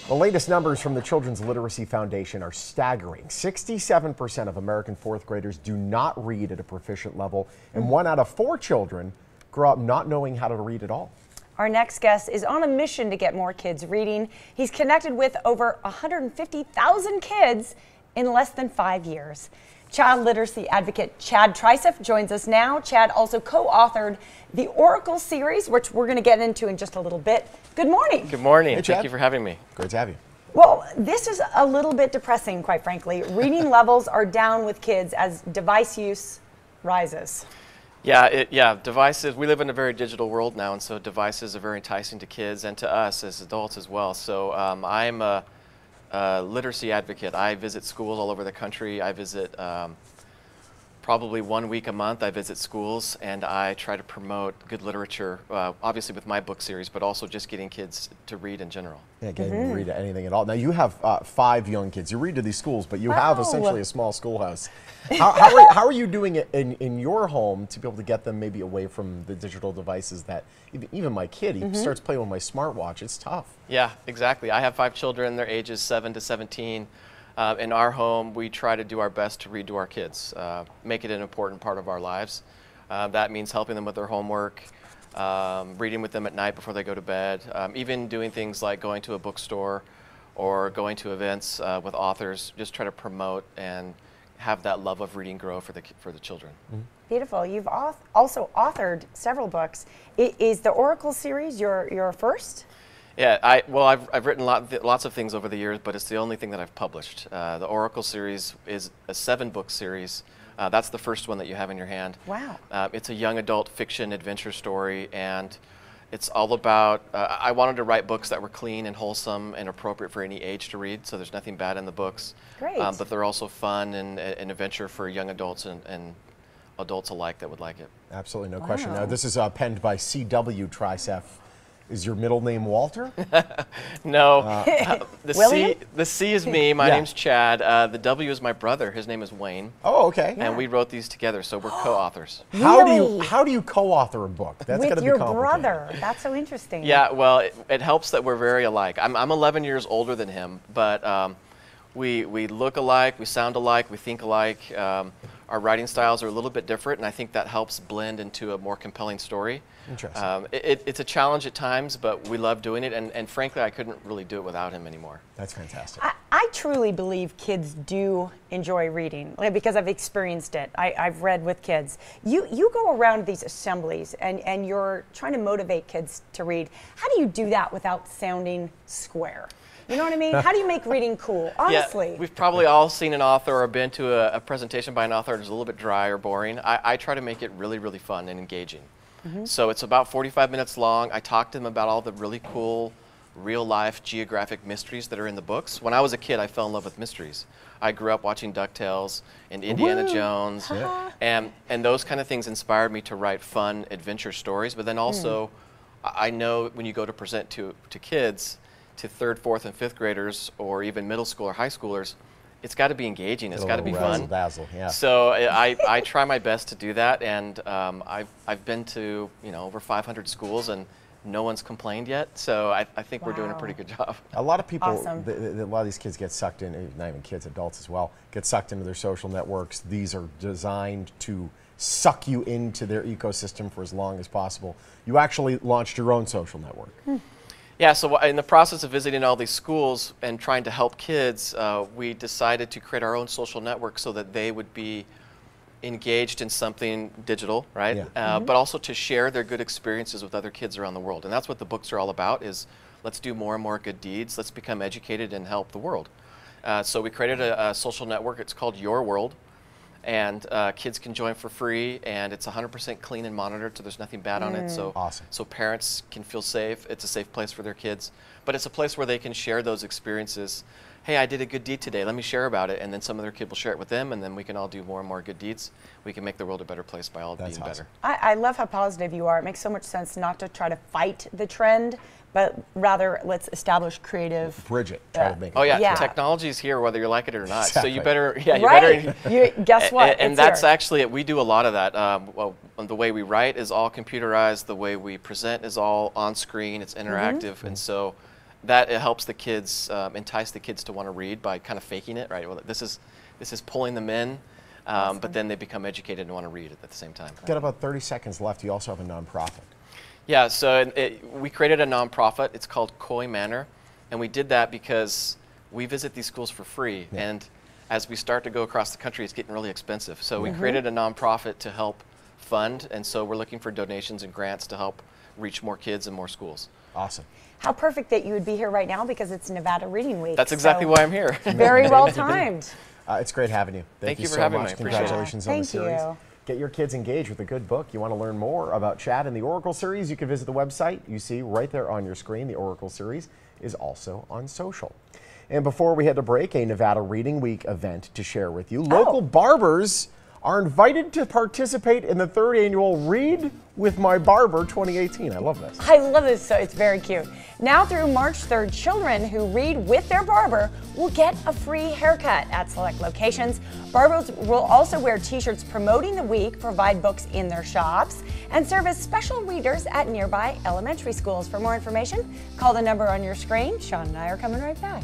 The latest numbers from the Children's Literacy Foundation are staggering. 67% of American fourth graders do not read at a proficient level, and 1 out of 4 children grow up not knowing how to read at all. Our next guest is on a mission to get more kids reading. He's connected with over 150,000 kids in less than 5 years. Child literacy advocate Chad Trisef joins us now. Chad also co-authored the Oracle series, which we're going to get into in just a little bit. Good morning. Good morning. Hey, Thank you for having me. Great to have you. Well, this is a little bit depressing, quite frankly. Reading levels are down with kids as device use rises. Yeah, devices, we live in a very digital world now, and so devices are very enticing to kids and to us as adults as well. So I'm a literacy advocate. I visit schools all over the country. I visit probably 1 week a month. I visit schools and I try to promote good literature, obviously with my book series, but also just getting kids to read in general. Yeah, getting them to read anything at all. Now you have 5 young kids. You read to these schools, but you have essentially a small schoolhouse. How are you doing it in your home to be able to get them maybe away from the digital devices that even my kid, he starts playing with my smartwatch. It's tough. Yeah, exactly. I have 5 children. They're ages 7 to 17. In our home, we try to do our best to read to our kids, make it an important part of our lives. That means helping them with their homework, reading with them at night before they go to bed, even doing things like going to a bookstore or going to events with authors, just try to promote and have that love of reading grow for the children. Beautiful. You've also authored several books. Is the Oracle series your first? Yeah, I've written lots of things over the years, but it's the only thing that I've published. The Oracle series is a 7-book series. That's the first one that you have in your hand. Wow. It's a young adult fiction adventure story, and it's all about, I wanted to write books that were clean and wholesome and appropriate for any age to read, so there's nothing bad in the books. Great. But they're also fun and an adventure for young adults and adults alike that would like it. Absolutely, no question. Now, this is penned by C.W. Trisef. Is your middle name Walter? No. William? The C is me. My name's Chad. The W is my brother. His name is Wayne. Oh, okay. And we wrote these together, so we're co-authors. How do you co-author a book? That's with gotta your be complicated. brother. That's so interesting. Yeah, well, it helps that we're very alike. I'm 11 years older than him, but we look alike, we sound alike, we think alike. Our writing styles are a little bit different, and I think that helps blend into a more compelling story. Interesting. It's a challenge at times, but we love doing it, and frankly, I couldn't really do it without him anymore. That's fantastic. I truly believe kids do enjoy reading, because I've experienced it. I've read with kids. You go around these assemblies and you're trying to motivate kids to read. How do you do that without sounding square? You know what I mean? How do you make reading cool? Honestly. Yeah, we've probably all seen an author or been to a presentation by an author that's a little bit dry or boring. I try to make it really, really fun and engaging. So it's about 45 minutes long. I talk to them about all the really cool, real-life geographic mysteries that are in the books. When I was a kid, I fell in love with mysteries. I grew up watching DuckTales and Indiana Jones, and those kind of things inspired me to write fun adventure stories. But then also, I know when you go to present to kids, to 3rd, 4th, and 5th graders, or even middle school or high schoolers, it's got to be engaging. It's got to be fun. Dazzle, yeah. So I try my best to do that, and I've been to over 500 schools, and no one's complained yet. So I think we're doing a pretty good job. A lot of people, Awesome. a lot of these kids get sucked in. Not even kids, adults as well, get sucked into their social networks. These are designed to suck you into their ecosystem for as long as possible. You actually launched your own social network. Yeah, so in the process of visiting all these schools and trying to help kids, we decided to create our own social network so that they would be engaged in something digital, right? Yeah. But also to share their good experiences with other kids around the world. And that's what the books are all about, is let's do more and more good deeds. Let's become educated and help the world. So we created a social network. It's called Your World. And kids can join for free, and it's 100% clean and monitored, so there's nothing bad on it. So, awesome. So parents can feel safe. It's a safe place for their kids, but it's a place where they can share those experiences. Hey, I did a good deed today. Let me share about it, and then some other kid will share it with them, and then we can all do more and more good deeds. We can make the world a better place by all being better. I love how positive you are. It makes so much sense not to try to fight the trend, but rather let's establish creative. Bridge it. Try to make it. Oh yeah, technology is here whether you like it or not. Exactly. So you better, Guess what? And that's actually it. We do a lot of that. Well, the way we write is all computerized. The way we present is all on screen. It's interactive, and so that it helps the kids, entice the kids to want to read by kind of faking it, right? Well, this is pulling them in, but then they become educated and want to read at the same time. Got about 30 seconds left. You also have a nonprofit. Yeah, so we created a nonprofit. It's called Coy Manor, and we did that because we visit these schools for free, and as we start to go across the country, it's getting really expensive. So we created a nonprofit to help fund, and so we're looking for donations and grants to help reach more kids and more schools. Awesome. How perfect that you would be here right now because it's Nevada Reading Week. That's exactly why I'm here. Very well timed. It's great having you. Thank you for so having much. me. I appreciate it. Congratulations on the Thank series. you. Get your kids engaged with a good book. You want to learn more about Chad and the Oracle series, you can visit the website you see right there on your screen. The Oracle series is also on social. And before we head to break, a Nevada Reading Week event to share with you. Local barbers are invited to participate in the 3rd annual Read with My Barber 2018. I love this. I love this, so it's very cute. Now through March 3rd, children who read with their barber will get a free haircut at select locations. Barbers will also wear t-shirts promoting the week, provide books in their shops, and serve as special readers at nearby elementary schools. For more information, call the number on your screen. Sean and I are coming right back.